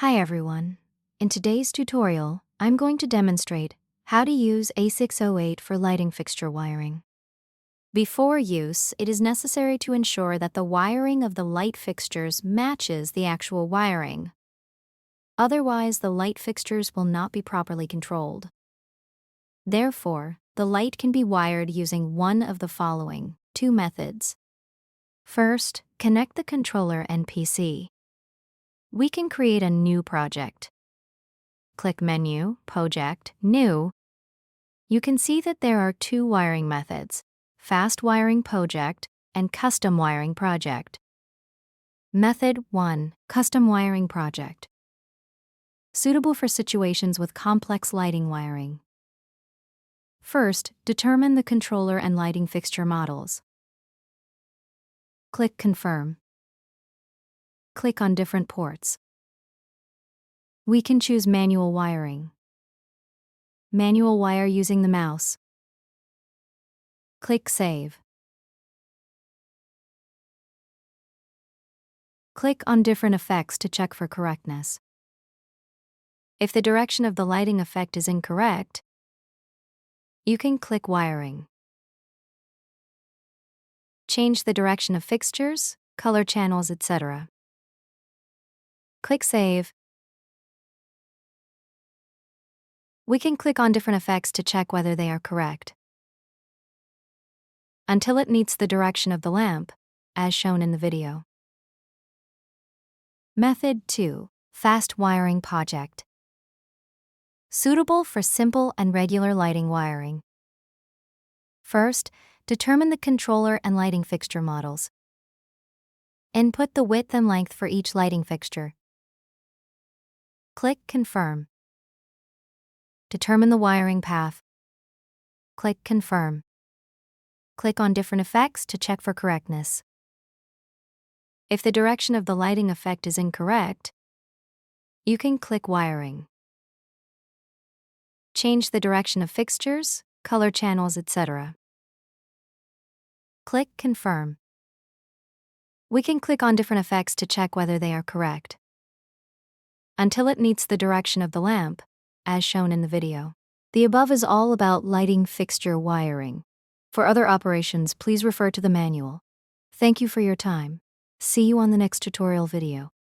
Hi everyone. In today's tutorial, I'm going to demonstrate how to use A608 for lighting fixture wiring. Before use, it is necessary to ensure that the wiring of the light fixtures matches the actual wiring. Otherwise, the light fixtures will not be properly controlled. Therefore, the light can be wired using one of the following two methods. First, connect the controller and PC. We can create a new project. Click Menu, Project, New. You can see that there are two wiring methods, Fast Wiring Project and Custom Wiring Project. Method 1, Custom Wiring Project. Suitable for situations with complex lighting wiring. First, determine the controller and lighting fixture models. Click Confirm. Click on different ports. We can choose manual wiring. Manual wire using the mouse. Click Save. Click on different effects to check for correctness. If the direction of the lighting effect is incorrect, you can click Wiring. Change the direction of fixtures, color channels, etc. Click Save. We can click on different effects to check whether they are correct. Until it meets the direction of the lamp, as shown in the video. Method 2, Fast Wiring Project. Suitable for simple and regular lighting wiring. First, determine the controller and lighting fixture models. Input the width and length for each lighting fixture. Click Confirm. Determine the wiring path. Click Confirm. Click on different effects to check for correctness. If the direction of the lighting effect is incorrect, you can click Wiring. Change the direction of fixtures, color channels, etc. Click Confirm. We can click on different effects to check whether they are correct. Until it meets the direction of the lamp, as shown in the video. The above is all about lighting fixture wiring. For other operations, please refer to the manual. Thank you for your time. See you on the next tutorial video.